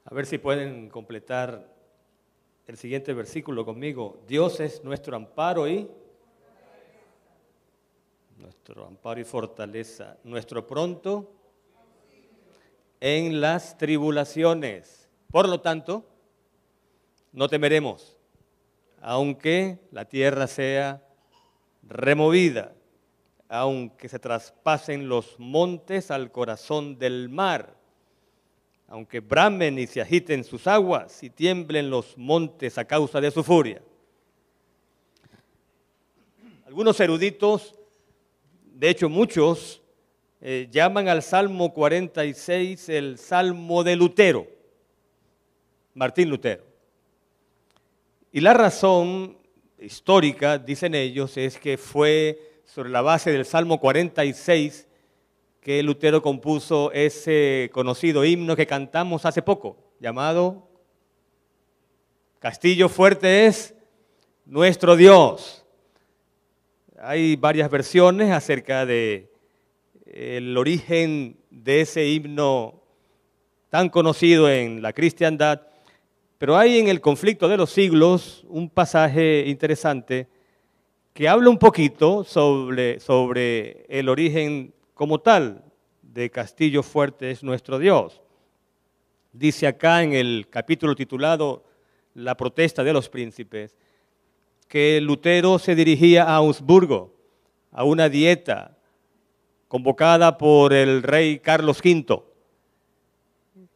A ver si pueden completar el siguiente versículo conmigo. Dios es nuestro amparo y fortaleza, nuestro pronto en las tribulaciones. Por lo tanto, no temeremos, aunque la tierra sea removida, aunque se traspasen los montes al corazón del mar, aunque bramen y se agiten sus aguas y tiemblen los montes a causa de su furia. Algunos eruditos, de hecho muchos, llaman al Salmo 46 el Salmo de Lutero, Martín Lutero. Y la razón histórica, dicen ellos, es que fue sobre la base del Salmo 46 que Lutero compuso ese conocido himno que cantamos hace poco, llamado Castillo fuerte es nuestro Dios. Hay varias versiones acerca de el origen de ese himno tan conocido en la cristiandad, pero hay en el conflicto de los siglos un pasaje interesante que habla un poquito sobre el origen como tal de Castillo fuerte es nuestro Dios. Dice acá en el capítulo titulado La protesta de los príncipes, que Lutero se dirigía a Augsburgo, a una dieta convocada por el rey Carlos V.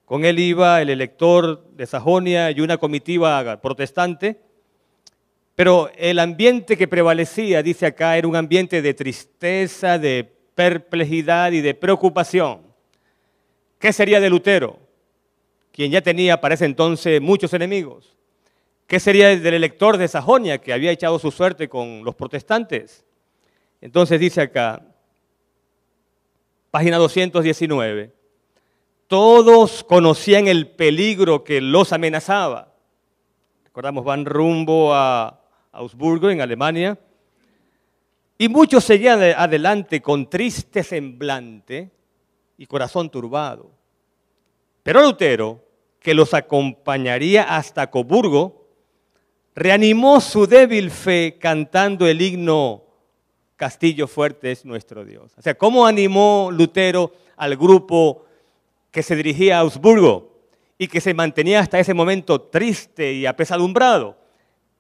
Con él iba el elector de Sajonia y una comitiva protestante, pero el ambiente que prevalecía, dice acá, era un ambiente de tristeza, de perplejidad y de preocupación. ¿Qué sería de Lutero, quien ya tenía para ese entonces muchos enemigos? ¿Qué sería del elector de Sajonia, que había echado su suerte con los protestantes? Entonces dice acá, página 219, todos conocían el peligro que los amenazaba. Recordamos, van rumbo a Augsburgo, en Alemania, y muchos seguían adelante con triste semblante y corazón turbado. Pero Lutero, que los acompañaría hasta Coburgo, reanimó su débil fe cantando el himno Castillo fuerte es nuestro Dios. O sea, ¿cómo animó Lutero al grupo que se dirigía a Augsburgo y que se mantenía hasta ese momento triste y apesadumbrado?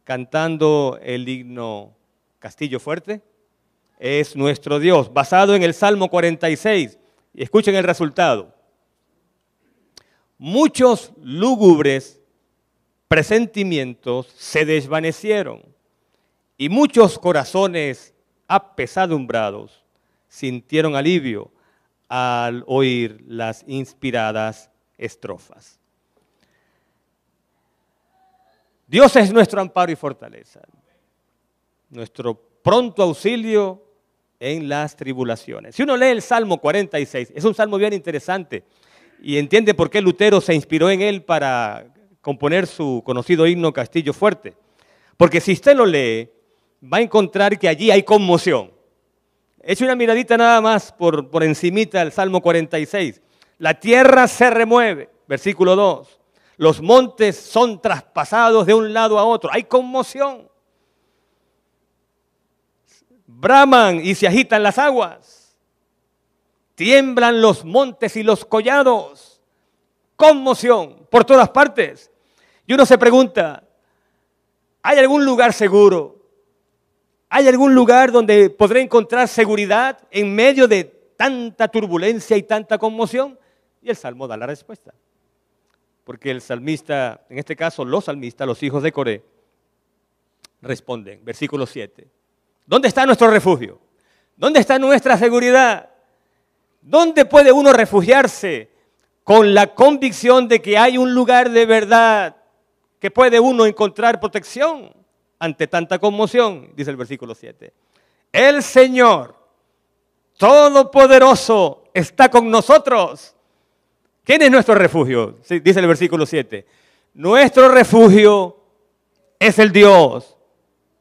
Cantando el himno Castillo fuerte es nuestro Dios, basado en el Salmo 46. Y escuchen el resultado. Muchos lúgubres presentimientos se desvanecieron y muchos corazones apesadumbrados sintieron alivio al oír las inspiradas estrofas. Dios es nuestro amparo y fortaleza, nuestro pronto auxilio en las tribulaciones. Si uno lee el Salmo 46, es un salmo bien interesante y entiende por qué Lutero se inspiró en él para componer su conocido himno Castillo fuerte. Porque si usted lo lee, va a encontrar que allí hay conmoción. Eche una miradita nada más por encimita del Salmo 46. La tierra se remueve, versículo 2. Los montes son traspasados de un lado a otro. Hay conmoción. Braman y se agitan las aguas. Tiemblan los montes y los collados. Conmoción por todas partes. Y uno se pregunta, ¿hay algún lugar seguro? ¿Hay algún lugar donde podré encontrar seguridad en medio de tanta turbulencia y tanta conmoción? Y el Salmo da la respuesta. Porque el salmista, en este caso los salmistas, los hijos de Coré, responden, versículo 7. ¿Dónde está nuestro refugio? ¿Dónde está nuestra seguridad? ¿Dónde puede uno refugiarse con la convicción de que hay un lugar de verdad que puede uno encontrar protección ante tanta conmoción? Dice el versículo 7. El Señor Todopoderoso está con nosotros. ¿Quién es nuestro refugio? Dice el versículo 7. Nuestro refugio es el Dios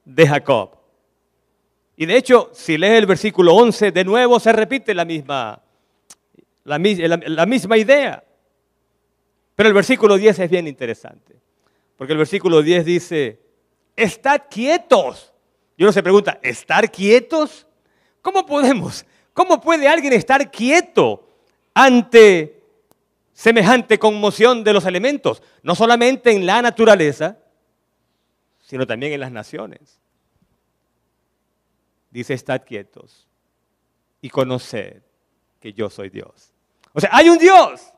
de Jacob. Y de hecho, si lees el versículo 11, de nuevo se repite la misma idea. Pero el versículo 10 es bien interesante, porque el versículo 10 dice, estad quietos. Y uno se pregunta, ¿estar quietos? ¿Cómo podemos? ¿Cómo puede alguien estar quieto ante semejante conmoción de los elementos? No solamente en la naturaleza, sino también en las naciones. Dice, estad quietos y conoced que yo soy Dios. O sea, hay un Dios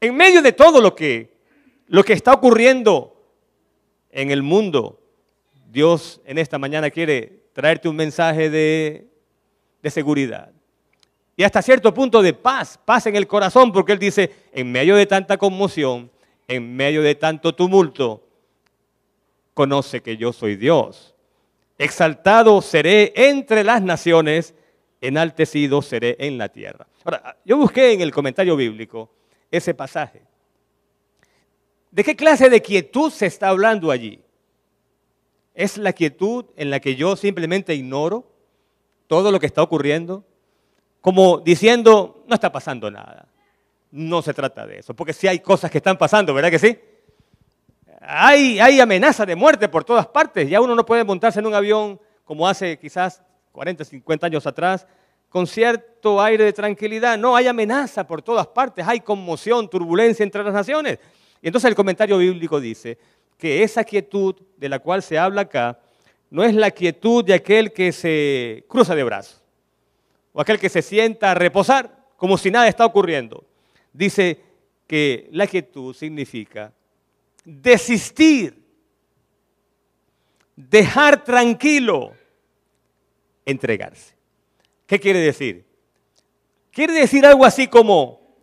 en medio de todo lo que está ocurriendo en el mundo. Dios en esta mañana quiere traerte un mensaje de seguridad y hasta cierto punto de paz en el corazón, porque Él dice, en medio de tanta conmoción, en medio de tanto tumulto, conoce que yo soy Dios. Exaltado seré entre las naciones, enaltecido seré en la tierra. Ahora, yo busqué en el comentario bíblico ese pasaje. ¿De qué clase de quietud se está hablando allí? ¿Es la quietud en la que yo simplemente ignoro todo lo que está ocurriendo? Como diciendo, no está pasando nada. No se trata de eso, porque sí hay cosas que están pasando, ¿verdad que sí? Hay amenaza de muerte por todas partes. Ya uno no puede montarse en un avión como hace quizás 40, 50 años atrás, con cierto aire de tranquilidad. No, hay amenaza por todas partes, hay conmoción, turbulencia entre las naciones. Y entonces el comentario bíblico dice que esa quietud de la cual se habla acá no es la quietud de aquel que se cruza de brazos o aquel que se sienta a reposar como si nada está ocurriendo. Dice que la quietud significa desistir, dejar tranquilo, entregarse. ¿Qué quiere decir? Quiere decir algo así como,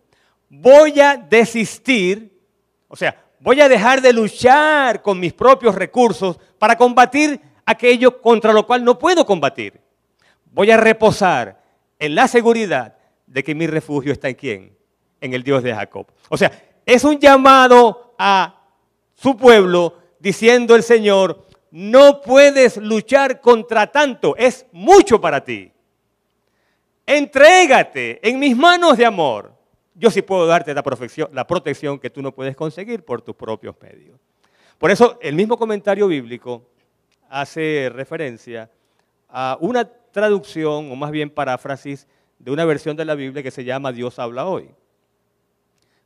voy a desistir, o sea, voy a dejar de luchar con mis propios recursos para combatir aquello contra lo cual no puedo combatir. Voy a reposar en la seguridad de que mi refugio está en ¿quién? En el Dios de Jacob. O sea, es un llamado a su pueblo diciendo el Señor, no puedes luchar contra tanto, es mucho para ti. Entrégate en mis manos de amor. Yo sí puedo darte la protección que tú no puedes conseguir por tus propios medios. Por eso el mismo comentario bíblico hace referencia a una traducción, o más bien paráfrasis, de una versión de la Biblia que se llama Dios habla hoy.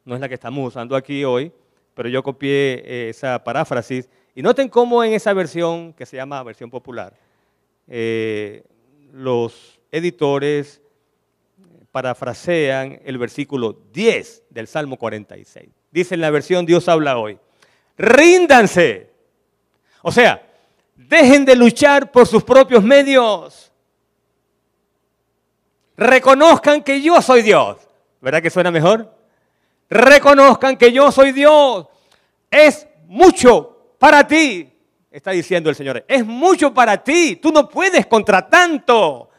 No es la que estamos usando aquí hoy, pero yo copié esa paráfrasis. Y noten cómo en esa versión, que se llama versión popular, los editores parafrasean el versículo 10 del Salmo 46. Dice en la versión Dios habla hoy, ríndanse. O sea, dejen de luchar por sus propios medios. Reconozcan que yo soy Dios. ¿Verdad que suena mejor? Reconozcan que yo soy Dios. Es mucho para ti, está diciendo el Señor. Es mucho para ti. Tú no puedes contra tanto.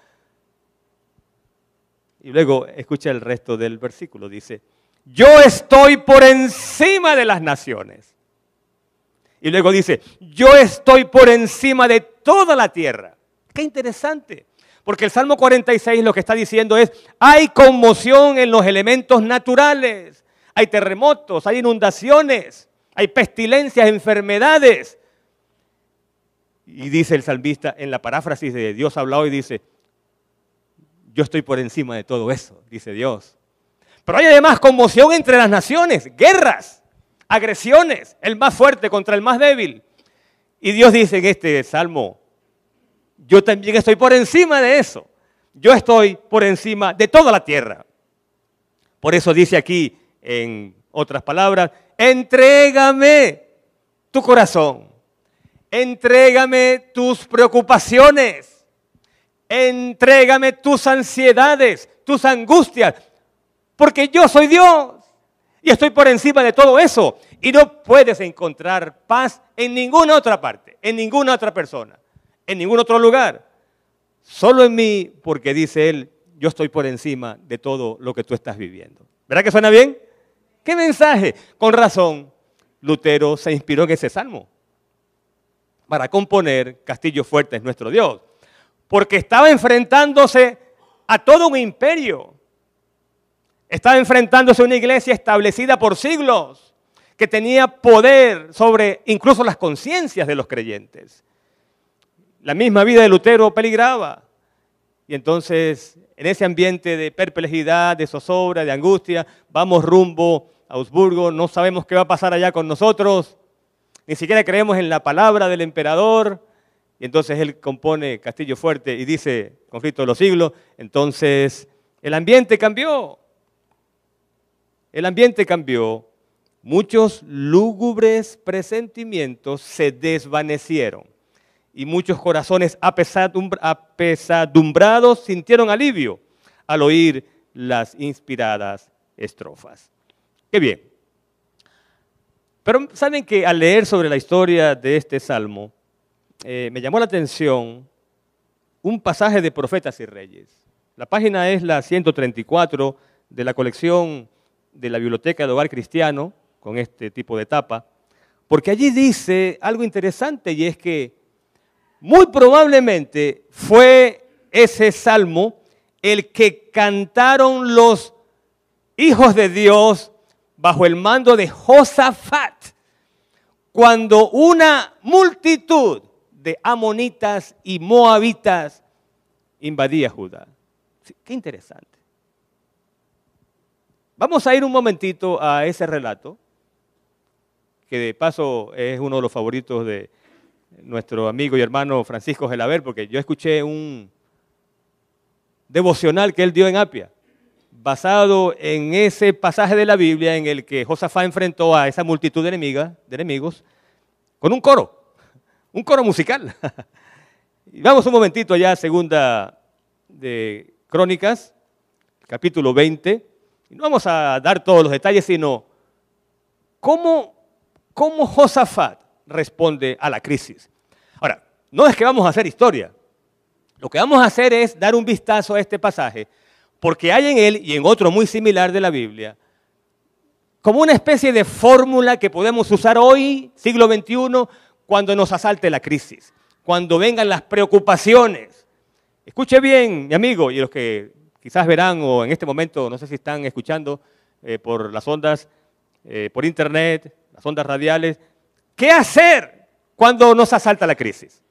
Y luego escucha el resto del versículo. Dice, yo estoy por encima de las naciones. Y luego dice, yo estoy por encima de toda la tierra. Qué interesante. Porque el Salmo 46 lo que está diciendo es, hay conmoción en los elementos naturales. Hay terremotos, hay inundaciones, hay pestilencias, enfermedades. Y dice el salmista en la paráfrasis de Dios habla hoy, dice, yo estoy por encima de todo eso, dice Dios. Pero hay además conmoción entre las naciones, guerras, agresiones, el más fuerte contra el más débil. Y Dios dice en este salmo, yo también estoy por encima de eso. Yo estoy por encima de toda la tierra. Por eso dice aquí, en otras palabras, entrégame tu corazón, entrégame tus preocupaciones, entrégame tus ansiedades, tus angustias, porque yo soy Dios y estoy por encima de todo eso. Y no puedes encontrar paz en ninguna otra parte, en ninguna otra persona, en ningún otro lugar. Solo en mí, porque dice Él, yo estoy por encima de todo lo que tú estás viviendo. ¿Verdad que suena bien? ¿Qué mensaje? Con razón, Lutero se inspiró en ese salmo para componer Castillo Fuerte es nuestro Dios. Porque estaba enfrentándose a todo un imperio. Estaba enfrentándose a una iglesia establecida por siglos. que tenía poder sobre incluso las conciencias de los creyentes. La misma vida de Lutero peligraba. Y entonces, en ese ambiente de perplejidad, de zozobra, de angustia, vamos rumbo a Augsburgo, no sabemos qué va a pasar allá con nosotros, ni siquiera creemos en la palabra del emperador. Y entonces él compone Castillo Fuerte y dice, conflicto de los siglos. Entonces, el ambiente cambió. El ambiente cambió. Muchos lúgubres presentimientos se desvanecieron y muchos corazones apesadumbrados sintieron alivio al oír las inspiradas estrofas. ¡Qué bien! Pero saben que al leer sobre la historia de este salmo, me llamó la atención un pasaje de Profetas y Reyes. La página es la 134 de la colección de la Biblioteca de Hogar Cristiano, con este tipo de tapa, porque allí dice algo interesante, y es que muy probablemente fue ese salmo el que cantaron los hijos de Dios bajo el mando de Josafat, cuando una multitud de amonitas y moabitas invadía Judá. Sí, qué interesante. Vamos a ir un momentito a ese relato, que de paso es uno de los favoritos de nuestro amigo y hermano Francisco Gelaber, porque yo escuché un devocional que él dio en Apia, basado en ese pasaje de la Biblia en el que Josafat enfrentó a esa multitud de enemigos con un coro musical. Y vamos un momentito allá, segunda de Crónicas, capítulo 20, y no vamos a dar todos los detalles, sino cómo Josafat responde a la crisis. Ahora, no es que vamos a hacer historia. Lo que vamos a hacer es dar un vistazo a este pasaje, porque hay en él y en otro muy similar de la Biblia, como una especie de fórmula que podemos usar hoy, siglo XXI, cuando nos asalte la crisis, cuando vengan las preocupaciones. Escuche bien, mi amigo, y los que quizás verán o en este momento, no sé si están escuchando por las ondas, por internet, las ondas radiales, ¿qué hacer cuando nos asalta la crisis?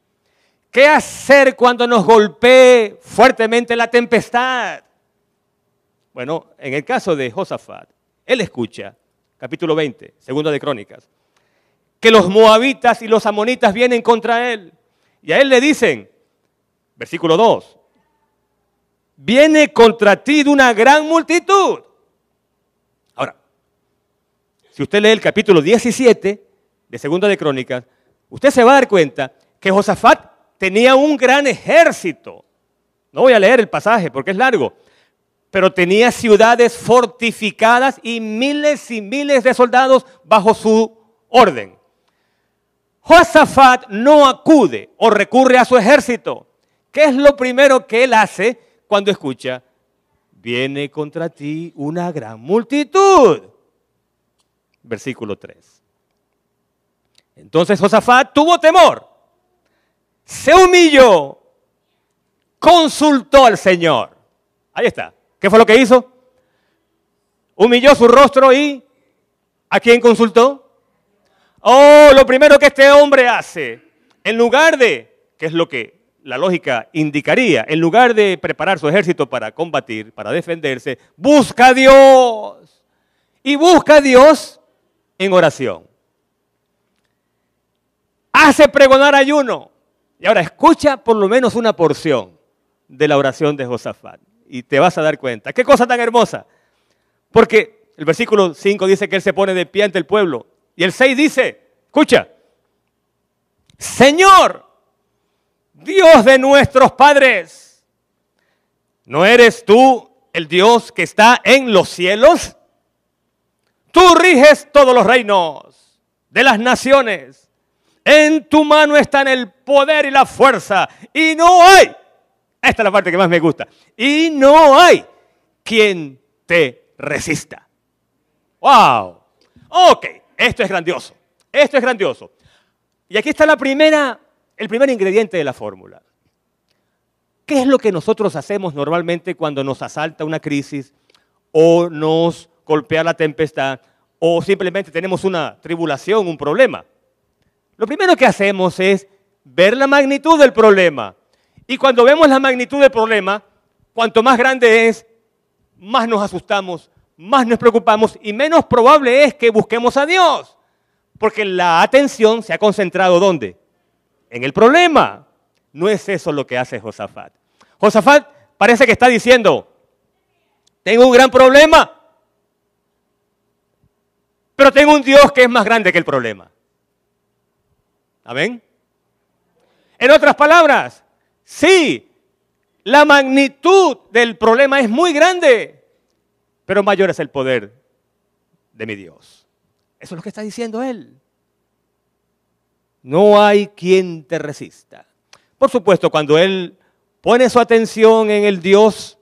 ¿Qué hacer cuando nos golpee fuertemente la tempestad? Bueno, en el caso de Josafat, él escucha, capítulo 20, segunda de Crónicas, que los moabitas y los amonitas vienen contra él. Y a él le dicen, versículo 2, viene contra ti de una gran multitud. Ahora, si usted lee el capítulo 17 de segunda de Crónicas, usted se va a dar cuenta que Josafat tenía un gran ejército. No voy a leer el pasaje porque es largo, pero tenía ciudades fortificadas y miles de soldados bajo su orden. Josafat no acude o recurre a su ejército. ¿Qué es lo primero que él hace cuando escucha? Viene contra ti una gran multitud. Versículo 3. Entonces Josafat tuvo temor, se humilló, consultó al Señor. Ahí está. ¿Qué fue lo que hizo? Humilló su rostro y ¿a quién consultó? Oh, lo primero que este hombre hace, en lugar de, que es lo que la lógica indicaría, en lugar de preparar su ejército para combatir, para defenderse, busca a Dios. Y busca a Dios en oración. Hace pregonar ayuno. Y ahora escucha por lo menos una porción de la oración de Josafat. Y te vas a dar cuenta. ¡Qué cosa tan hermosa! Porque el versículo 5 dice que él se pone de pie ante el pueblo. Y el 6 dice, escucha, Señor, Dios de nuestros padres, ¿no eres tú el Dios que está en los cielos? Tú riges todos los reinos de las naciones. En tu mano están el poder y la fuerza. Y no hay, esta es la parte que más me gusta, y no hay quien te resista. ¡Wow! Ok, esto es grandioso. Esto es grandioso. Y aquí está el primer ingrediente de la fórmula. ¿Qué es lo que nosotros hacemos normalmente cuando nos asalta una crisis o nos golpea la tempestad o simplemente tenemos una tribulación, un problema. Lo primero que hacemos es ver la magnitud del problema. Y cuando vemos la magnitud del problema, cuanto más grande es, más nos asustamos, más nos preocupamos y menos probable es que busquemos a Dios. Porque la atención se ha concentrado ¿dónde? En el problema. No es eso lo que hace Josafat. Josafat parece que está diciendo, tengo un gran problema, pero tengo un Dios que es más grande que el problema. ¿Amén? En otras palabras, sí, la magnitud del problema es muy grande, pero mayor es el poder de mi Dios. Eso es lo que está diciendo él. No hay quien te resista. Por supuesto, cuando él pone su atención en el Dios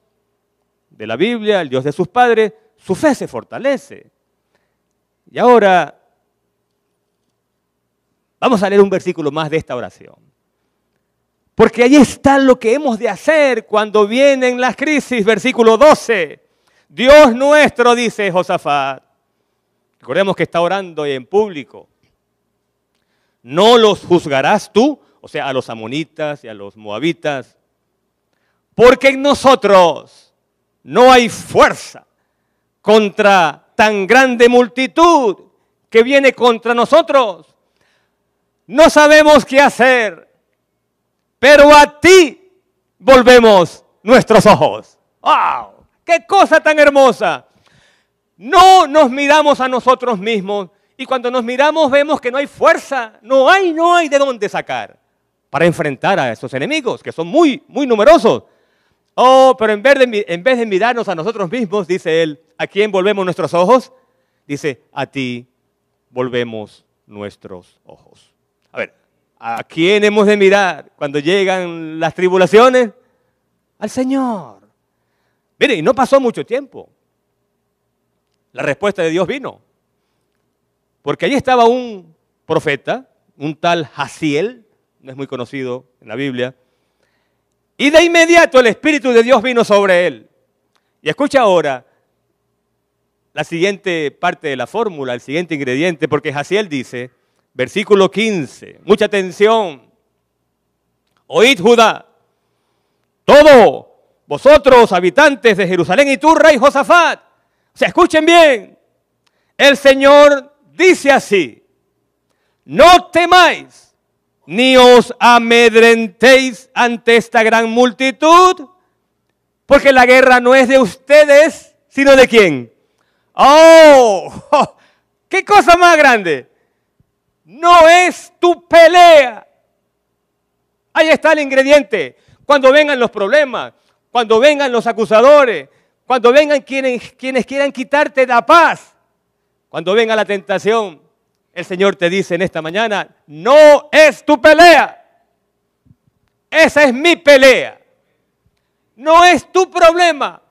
de la Biblia, el Dios de sus padres, su fe se fortalece. Y ahora vamos a leer un versículo más de esta oración. Porque ahí está lo que hemos de hacer cuando vienen las crisis. Versículo 12. Dios nuestro, dice Josafat. Recordemos que está orando en público. No los juzgarás tú, o sea, a los amonitas y a los moabitas, porque en nosotros no hay fuerza contra tan grande multitud que viene contra nosotros. No sabemos qué hacer, pero a ti volvemos nuestros ojos. ¡Wow! ¡Qué cosa tan hermosa! No nos miramos a nosotros mismos y cuando nos miramos vemos que no hay fuerza, no hay de dónde sacar para enfrentar a esos enemigos que son muy numerosos. Oh, pero en vez de mirarnos a nosotros mismos, dice él, ¿a quién volvemos nuestros ojos? Dice, a ti volvemos nuestros ojos. A ver, ¿a quién hemos de mirar cuando llegan las tribulaciones? Al Señor. Miren, y no pasó mucho tiempo. La respuesta de Dios vino. Porque allí estaba un profeta, un tal Jaziel, no es muy conocido en la Biblia, y de inmediato el Espíritu de Dios vino sobre él. Y escucha ahora la siguiente parte de la fórmula, el siguiente ingrediente, porque Jaziel dice, versículo 15, mucha atención, oíd Judá, todos vosotros habitantes de Jerusalén y tú, rey Josafat, o sea, escuchen bien, el Señor dice así, no temáis, ni os amedrentéis ante esta gran multitud, porque la guerra no es de ustedes, sino de ¿quién? ¡Oh! ¡Qué cosa más grande! No es tu pelea. Ahí está el ingrediente. Cuando vengan los problemas, cuando vengan los acusadores, cuando vengan quienes quieran quitarte la paz, cuando venga la tentación, el Señor te dice en esta mañana, no es tu pelea. Esa es mi pelea. No es tu problema.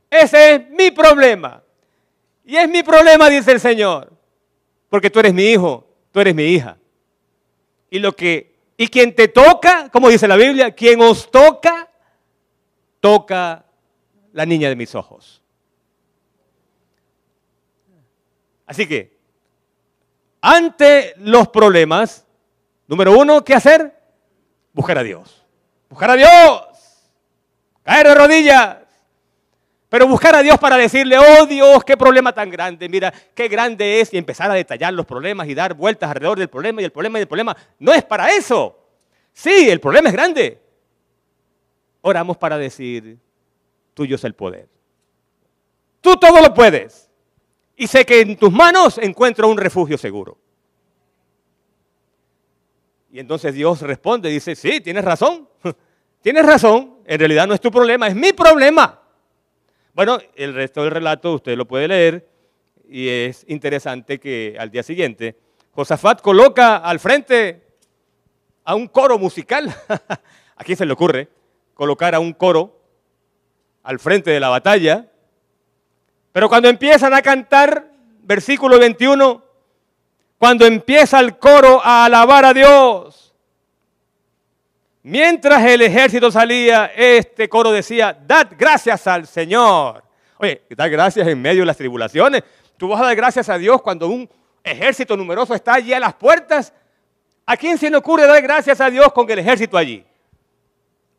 Ese es mi problema. Y es mi problema, dice el Señor. Porque tú eres mi hijo, tú eres mi hija. Y quien te toca, como dice la Biblia, quien os toca, toca la niña de mis ojos. Así que, ante los problemas, número uno, ¿qué hacer? Buscar a Dios. Buscar a Dios. Caer de rodillas. Pero buscar a Dios para decirle, oh Dios, qué problema tan grande, mira, qué grande es, y empezar a detallar los problemas y dar vueltas alrededor del problema y el problema y el problema. No es para eso. Sí, el problema es grande. Oramos para decir, tuyo es el poder. Tú todo lo puedes. Y sé que en tus manos encuentro un refugio seguro. Y entonces Dios responde y dice, sí, tienes razón. Tienes razón, en realidad no es tu problema, es mi problema. Bueno, el resto del relato usted lo puede leer y es interesante que al día siguiente Josafat coloca al frente a un coro musical. ¿A quién se le ocurre colocar a un coro al frente de la batalla? Pero cuando empiezan a cantar, versículo 21, cuando empieza el coro a alabar a Dios, mientras el ejército salía, este coro decía, dad gracias al Señor. Oye, dar gracias en medio de las tribulaciones. tú vas a dar gracias a Dios cuando un ejército numeroso está allí a las puertas. ¿A quién se le ocurre dar gracias a Dios con el ejército allí?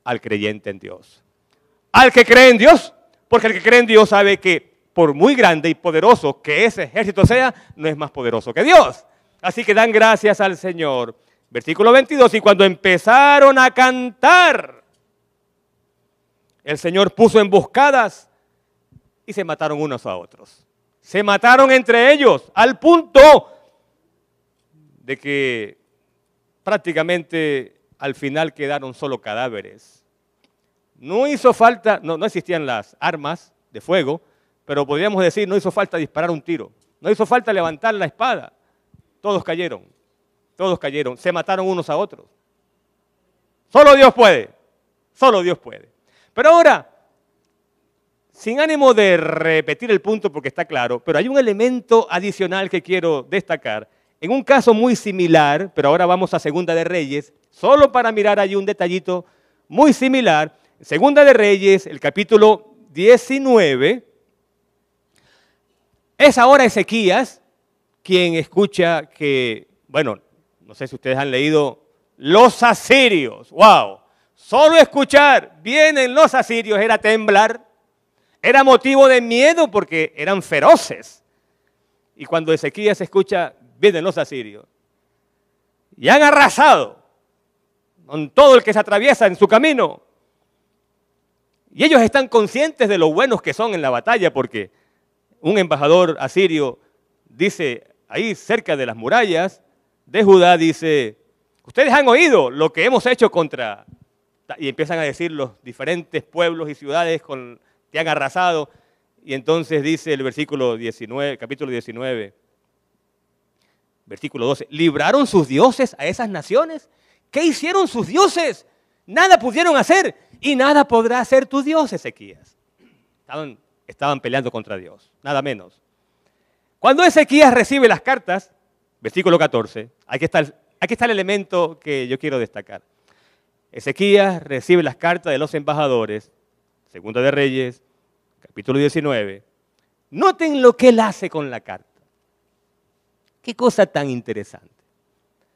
Al creyente en Dios. Al que cree en Dios, porque el que cree en Dios sabe que por muy grande y poderoso que ese ejército sea, no es más poderoso que Dios. Así que dan gracias al Señor. Versículo 22, y cuando empezaron a cantar, el Señor puso emboscadas y se mataron unos a otros. Se mataron entre ellos al punto de que prácticamente al final quedaron solo cadáveres. No hizo falta, no existían las armas de fuego, pero podríamos decir, no hizo falta disparar un tiro, no hizo falta levantar la espada. Todos cayeron, se mataron unos a otros. Solo Dios puede, solo Dios puede. Pero ahora, sin ánimo de repetir el punto porque está claro, pero hay un elemento adicional que quiero destacar. En un caso muy similar, pero ahora vamos a Segunda de Reyes, solo para mirar allí un detallito muy similar. Segunda de Reyes, el capítulo 19, es ahora Ezequías quien escucha que, bueno, no sé si ustedes han leído, los asirios, wow, solo escuchar, vienen los asirios, era temblar, era motivo de miedo porque eran feroces. Y cuando Ezequías escucha, vienen los asirios, y han arrasado con todo el que se atraviesa en su camino. Y ellos están conscientes de lo buenos que son en la batalla, porque un embajador asirio dice, ahí cerca de las murallas de Judá, dice, ustedes han oído lo que hemos hecho contra, y empiezan a decir los diferentes pueblos y ciudades que han arrasado, y entonces dice el versículo 19, capítulo 19, versículo 12, ¿libraron sus dioses a esas naciones? ¿Qué hicieron sus dioses? Nada pudieron hacer, y nada podrá hacer tu Dios, Ezequías. Estaban peleando contra Dios, nada menos. Cuando Ezequías recibe las cartas, versículo 14, aquí está el elemento que yo quiero destacar. Ezequías recibe las cartas de los embajadores, Segunda de Reyes, capítulo 19. Noten lo que él hace con la carta. Qué cosa tan interesante.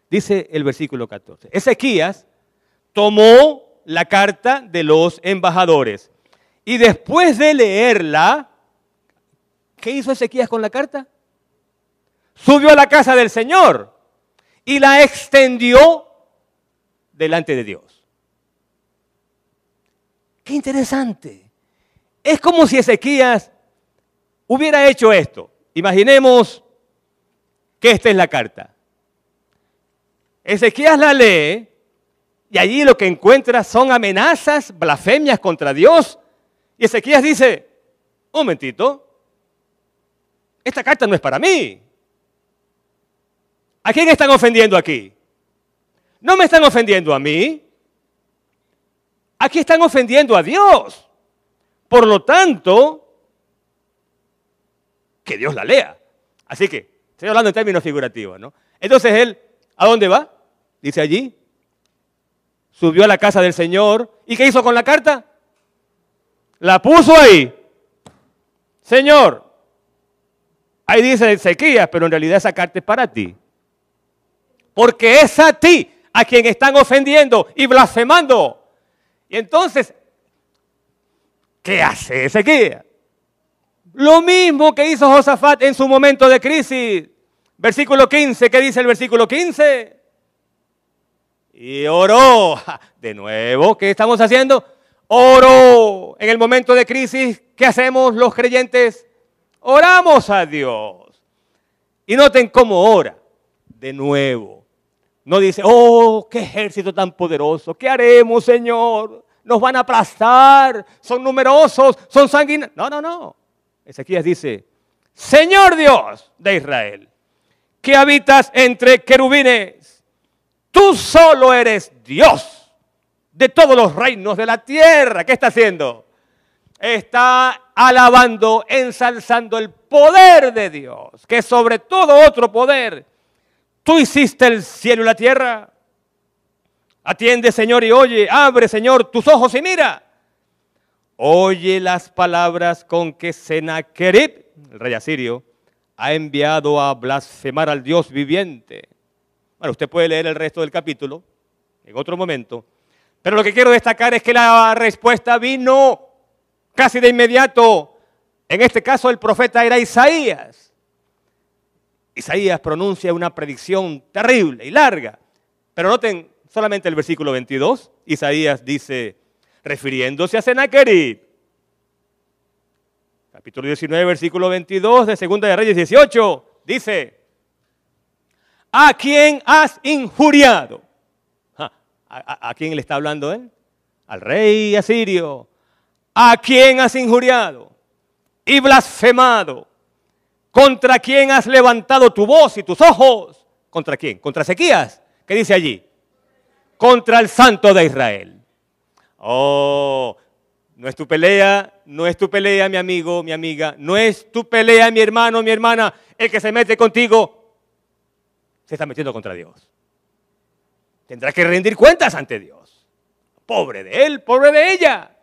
Dice el versículo 14. Ezequías tomó la carta de los embajadores y después de leerla, ¿qué hizo Ezequías con la carta? Subió a la casa del Señor y la extendió delante de Dios. ¡Qué interesante! Es como si Ezequías hubiera hecho esto. Imaginemos que esta es la carta. Ezequías la lee y allí lo que encuentra son amenazas, blasfemias contra Dios. Y Ezequías dice, un momentito, esta carta no es para mí. ¿A quién están ofendiendo aquí? No me están ofendiendo a mí. Aquí están ofendiendo a Dios. Por lo tanto, que Dios la lea. Así que, estoy hablando en términos figurativos, ¿no? Entonces él, ¿a dónde va? Dice allí. Subió a la casa del Señor. ¿Y qué hizo con la carta? La puso ahí. Señor, ahí dice Ezequías, pero en realidad esa carta es para ti. Porque es a ti a quien están ofendiendo y blasfemando. Y entonces, ¿qué hace Ezequías? Lo mismo que hizo Josafat en su momento de crisis. Versículo 15, ¿qué dice el versículo 15? Y oró. De nuevo, ¿qué estamos haciendo? Oró. En el momento de crisis, ¿qué hacemos los creyentes? Oramos a Dios. Y noten cómo ora. De nuevo. No dice, oh, qué ejército tan poderoso. ¿Qué haremos, Señor? Nos van a aplastar. Son numerosos, son sanguinarios. No, no, no. Ezequías dice, Señor Dios de Israel, que habitas entre querubines, tú solo eres Dios de todos los reinos de la tierra. ¿Qué está haciendo? Está alabando, ensalzando el poder de Dios, que sobre todo otro poder, tú hiciste el cielo y la tierra. Atiende, Señor, y oye. Abre, Señor, tus ojos y mira. Oye las palabras con que Sennacherib, el rey asirio, ha enviado a blasfemar al Dios viviente. Bueno, usted puede leer el resto del capítulo en otro momento, pero lo que quiero destacar es que la respuesta vino casi de inmediato. En este caso el profeta era Isaías. Isaías pronuncia una predicción terrible y larga, pero noten solamente el versículo 22. Isaías dice, refiriéndose a Sennacherib, capítulo 19, versículo 22 de Segunda de Reyes 18, dice, ¿a quién has injuriado? ¿A quién le está hablando él? Al rey asirio. ¿A quién has injuriado y blasfemado? ¿Contra quién has levantado tu voz y tus ojos? ¿Contra quién? ¿Contra Ezequías? ¿Qué dice allí? Contra el Santo de Israel. Oh, no es tu pelea, no es tu pelea, mi amigo, mi amiga, no es tu pelea, mi hermano, mi hermana. El que se mete contigo se está metiendo contra Dios. Tendrá que rendir cuentas ante Dios. Pobre de él, pobre de ella.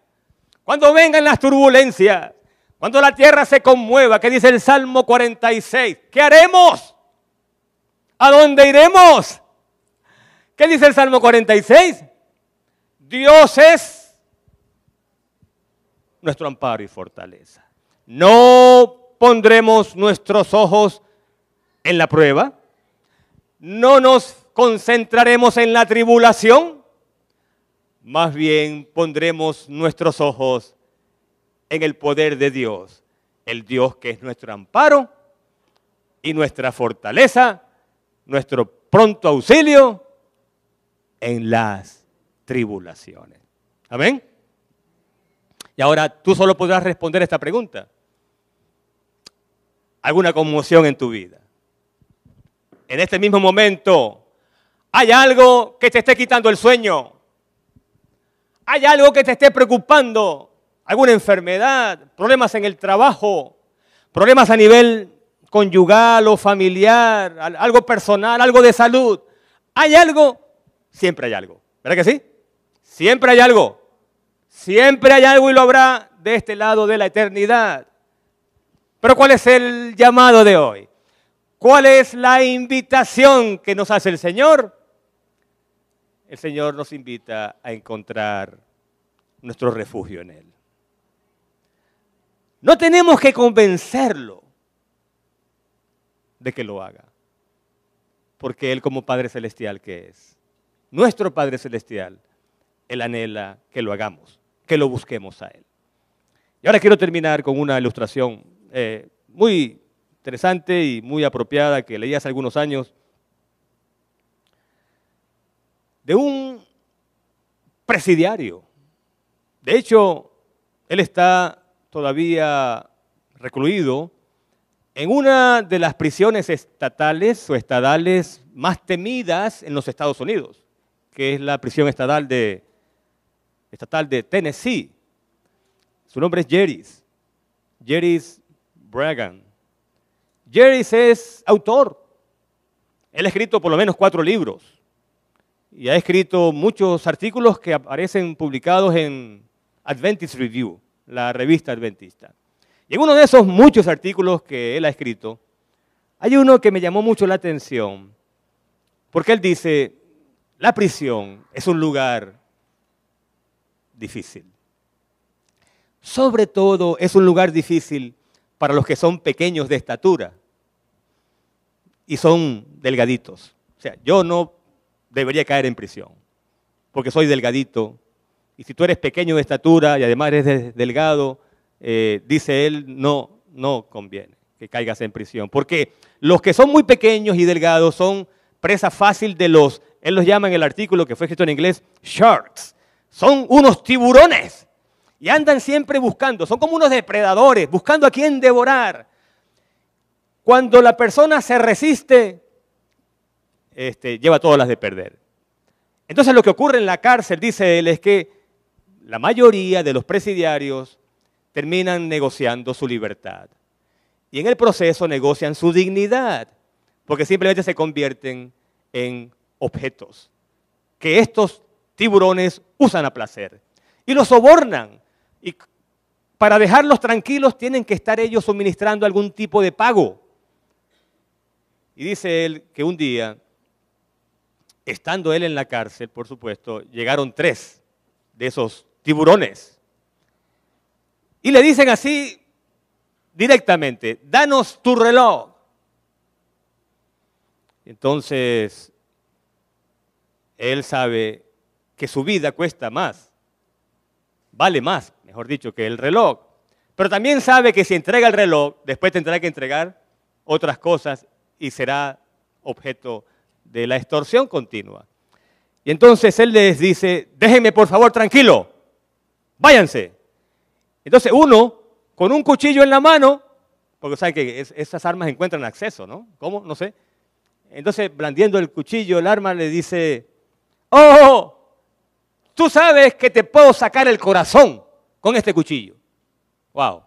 Cuando vengan las turbulencias, cuando la tierra se conmueva, ¿qué dice el Salmo 46? ¿Qué haremos? ¿A dónde iremos? ¿Qué dice el Salmo 46? Dios es nuestro amparo y fortaleza. No pondremos nuestros ojos en la prueba. No nos concentraremos en la tribulación. Más bien pondremos nuestros ojos en el poder de Dios. El Dios que es nuestro amparo y nuestra fortaleza, nuestro pronto auxilio en las tribulaciones. ¿Amén? Y ahora tú solo podrás responder esta pregunta. ¿Alguna conmoción en tu vida? En este mismo momento, ¿hay algo que te esté quitando el sueño? ¿Hay algo que te esté preocupando? ¿Alguna enfermedad? ¿Problemas en el trabajo? ¿Problemas a nivel conyugal o familiar? ¿Algo personal? ¿Algo de salud? ¿Hay algo? Siempre hay algo. ¿Verdad que sí? Siempre hay algo. Siempre hay algo y lo habrá de este lado de la eternidad. Pero ¿cuál es el llamado de hoy? ¿Cuál es la invitación que nos hace el Señor? El Señor nos invita a encontrar nuestro refugio en Él. No tenemos que convencerlo de que lo haga, porque Él como Padre Celestial que es, nuestro Padre Celestial, Él anhela que lo hagamos, que lo busquemos a Él. Y ahora quiero terminar con una ilustración muy interesante y muy apropiada que leí hace algunos años de un presidiario. De hecho, él está todavía recluido en una de las prisiones estatales o estadales más temidas en los Estados Unidos, que es la prisión estatal de Tennessee. Su nombre es Jerris Bregan. Jerris es autor. Él ha escrito por lo menos 4 libros y ha escrito muchos artículos que aparecen publicados en Adventist Review, la revista adventista. Y en uno de esos muchos artículos que él ha escrito, hay uno que me llamó mucho la atención, porque él dice, la prisión es un lugar difícil. Sobre todo es un lugar difícil para los que son pequeños de estatura y son delgaditos. O sea, yo no debería caer en prisión, porque soy delgadito. Y si tú eres pequeño de estatura y además eres delgado, dice él, no conviene que caigas en prisión. Porque los que son muy pequeños y delgados son presa fácil de él los llama en el artículo que fue escrito en inglés, sharks. Son unos tiburones y andan siempre buscando, son como unos depredadores, buscando a quién devorar. Cuando la persona se resiste, lleva todas las de perder. Entonces lo que ocurre en la cárcel, dice él, es que la mayoría de los presidiarios terminan negociando su libertad. Y en el proceso negocian su dignidad, porque simplemente se convierten en objetos que estos tiburones usan a placer. Y los sobornan. Y para dejarlos tranquilos tienen que estar ellos suministrando algún tipo de pago. Y dice él que un día, estando él en la cárcel, por supuesto, llegaron 3 de esos tiburones. Y le dicen así directamente, danos tu reloj. Entonces, él sabe que su vida cuesta más, vale más, mejor dicho, que el reloj. Pero también sabe que si entrega el reloj, después tendrá que entregar otras cosas y será objeto de la extorsión continua. Y entonces él les dice, déjenme por favor tranquilo, váyanse. Entonces uno, con un cuchillo en la mano, porque sabe que esas armas encuentran acceso, ¿no? ¿Cómo? No sé. Entonces, blandiendo el cuchillo, el arma le dice, ¡oh! Tú sabes que te puedo sacar el corazón con este cuchillo. ¡Wow!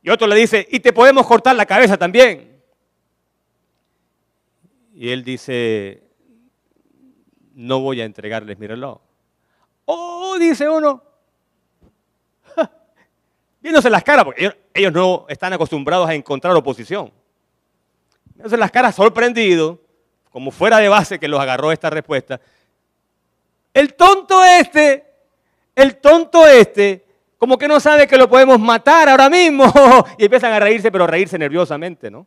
Y otro le dice, y te podemos cortar la cabeza también. Y él dice, no voy a entregarles mi reloj. ¡Oh! Dice uno. Viéndose las caras, porque ellos no están acostumbrados a encontrar oposición. Viéndose las caras sorprendidos, como fuera de base que los agarró esta respuesta. El tonto este, como que no sabe que lo podemos matar ahora mismo. Y empiezan a reírse, pero reírse nerviosamente, ¿no?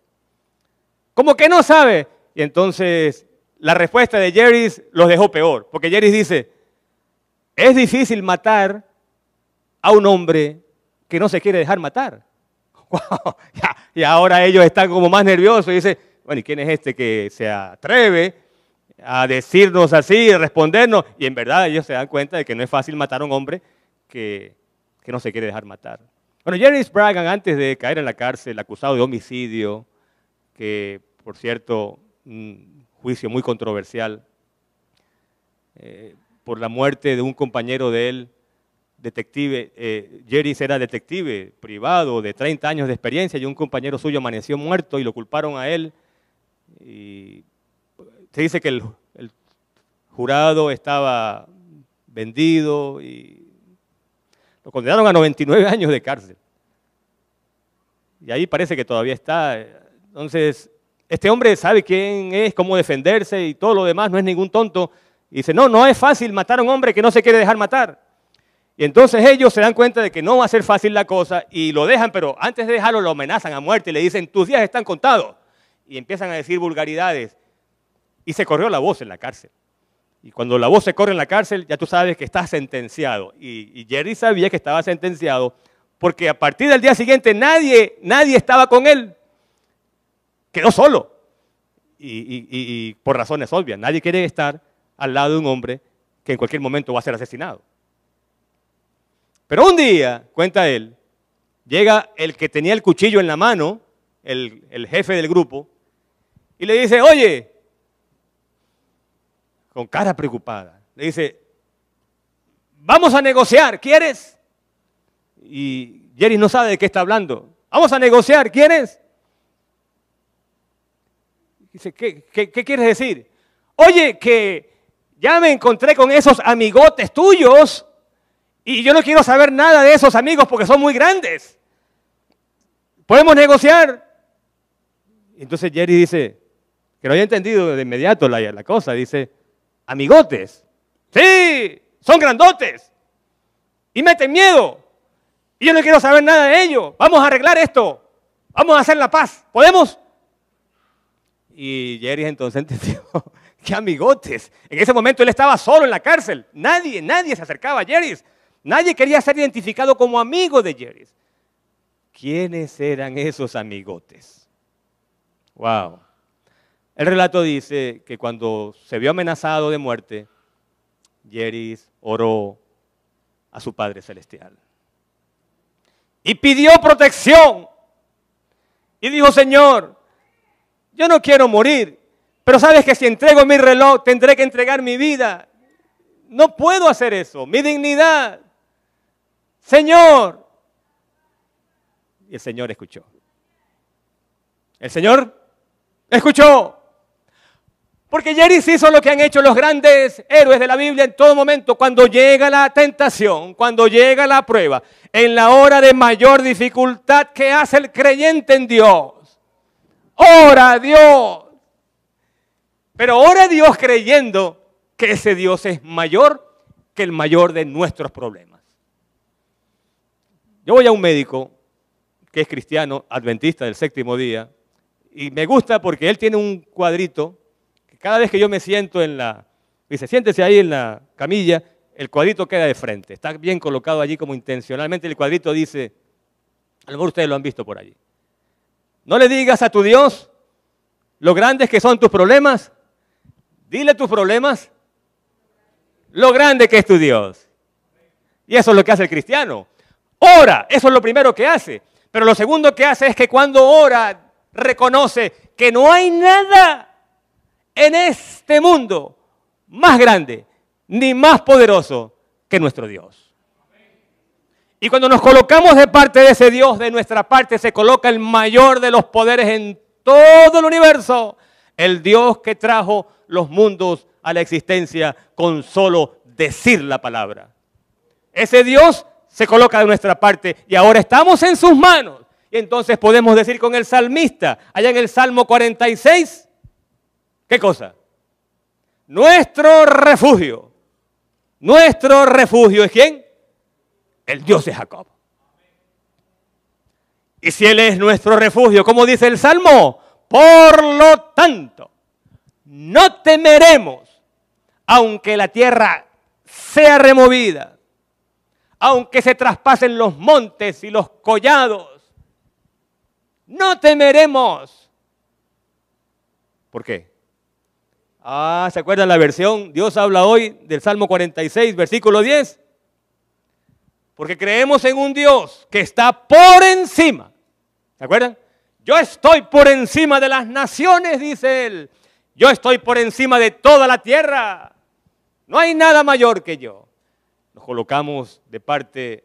Como que no sabe. Y entonces la respuesta de Jerry los dejó peor, porque Jerry dice, es difícil matar a un hombre que no se quiere dejar matar. Wow. Y ahora ellos están como más nerviosos y dicen, bueno, ¿y quién es este que se atreve a decirnos así, a respondernos? Y en verdad ellos se dan cuenta de que no es fácil matar a un hombre que no se quiere dejar matar. Bueno, Jerry Spraggan, antes de caer en la cárcel, acusado de homicidio, que por cierto, un juicio muy controversial, por la muerte de un compañero de él, detective, Jerry era detective privado de 30 años de experiencia y un compañero suyo amaneció muerto y lo culparon a él. Y se dice que el jurado estaba vendido y lo condenaron a 99 años de cárcel. Y ahí parece que todavía está. Entonces, este hombre sabe quién es, cómo defenderse y todo lo demás, no es ningún tonto. Y dice, no es fácil matar a un hombre que no se quiere dejar matar. Y entonces ellos se dan cuenta de que no va a ser fácil la cosa y lo dejan, pero antes de dejarlo lo amenazan a muerte y le dicen, tus días están contados. Y empiezan a decir vulgaridades. Y se corrió la voz en la cárcel. Y cuando la voz se corre en la cárcel, ya tú sabes que estás sentenciado. Y Jerry sabía que estaba sentenciado porque a partir del día siguiente nadie estaba con él. Quedó solo. Y por razones obvias, nadie quiere estar al lado de un hombre que en cualquier momento va a ser asesinado. Pero un día, cuenta él, llega el que tenía el cuchillo en la mano, el jefe del grupo, y le dice, oye, con cara preocupada, le dice, vamos a negociar, ¿quieres? Y Jerry no sabe de qué está hablando. Vamos a negociar, ¿quieres? Dice, ¿qué quieres decir? Oye, que ya me encontré con esos amigotes tuyos y yo no quiero saber nada de esos amigos porque son muy grandes. ¿Podemos negociar? Entonces Jerry dice, que no había entendido de inmediato la cosa, dice, amigotes. Sí, son grandotes y meten miedo. Y yo no quiero saber nada de ellos. Vamos a arreglar esto. Vamos a hacer la paz. ¿Podemos? Y Jerry entonces entendió, ¡qué amigotes! En ese momento él estaba solo en la cárcel. Nadie se acercaba a Jerry. Nadie quería ser identificado como amigo de Jerry. ¿Quiénes eran esos amigotes? ¡Wow! El relato dice que cuando se vio amenazado de muerte, Jerry oró a su Padre Celestial. Y pidió protección. Y dijo, Señor, yo no quiero morir, pero sabes que si entrego mi reloj tendré que entregar mi vida. No puedo hacer eso, mi dignidad. Señor. Y el Señor escuchó. El Señor escuchó. Porque Jerry hizo lo que han hecho los grandes héroes de la Biblia en todo momento. Cuando llega la tentación, cuando llega la prueba, en la hora de mayor dificultad, ¿qué hace el creyente en Dios? ora a Dios. Pero ora a Dios creyendo que ese Dios es mayor que el mayor de nuestros problemas. Yo voy a un médico que es cristiano, adventista del séptimo día, y me gusta porque él tiene un cuadrito que cada vez que yo me siento dice, siéntese ahí en la camilla, el cuadrito queda de frente. Está bien colocado allí como intencionalmente. El cuadrito dice, a lo mejor ustedes lo han visto por allí. No le digas a tu Dios lo grandes que son tus problemas. Dile tus problemas, lo grande que es tu Dios. Y eso es lo que hace el cristiano. Ora, eso es lo primero que hace. Pero lo segundo que hace es que cuando ora, reconoce que no hay nada en este mundo más grande ni más poderoso que nuestro Dios. Y cuando nos colocamos de parte de ese Dios, de nuestra parte se coloca el mayor de los poderes en todo el universo, el Dios que trajo los mundos a la existencia con solo decir la palabra. Ese Dios se coloca de nuestra parte y ahora estamos en sus manos. Y entonces podemos decir con el salmista, allá en el Salmo 46, ¿qué cosa? Nuestro refugio es ¿quién? El Dios de Jacob. Y si Él es nuestro refugio, ¿cómo dice el Salmo? Por lo tanto, no temeremos, aunque la tierra sea removida, aunque se traspasen los montes y los collados. No temeremos. ¿Por qué? ¿Se acuerdan la versión? Dios habla hoy del Salmo 46, versículo 10. Porque creemos en un Dios que está por encima. ¿Se acuerdan? Yo estoy por encima de las naciones, dice Él. Yo estoy por encima de toda la tierra. No hay nada mayor que yo. Nos colocamos de parte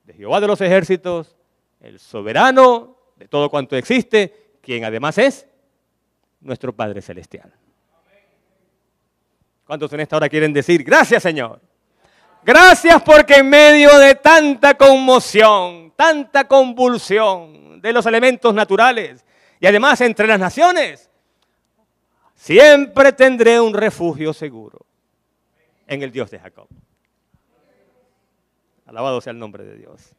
de Jehová de los ejércitos, el soberano de todo cuanto existe, quien además es nuestro Padre Celestial. ¿Cuántos en esta hora quieren decir, gracias Señor? Gracias porque en medio de tanta conmoción, tanta convulsión de los elementos naturales y además entre las naciones, siempre tendré un refugio seguro en el Dios de Jacob. Alabado sea el nombre de Dios.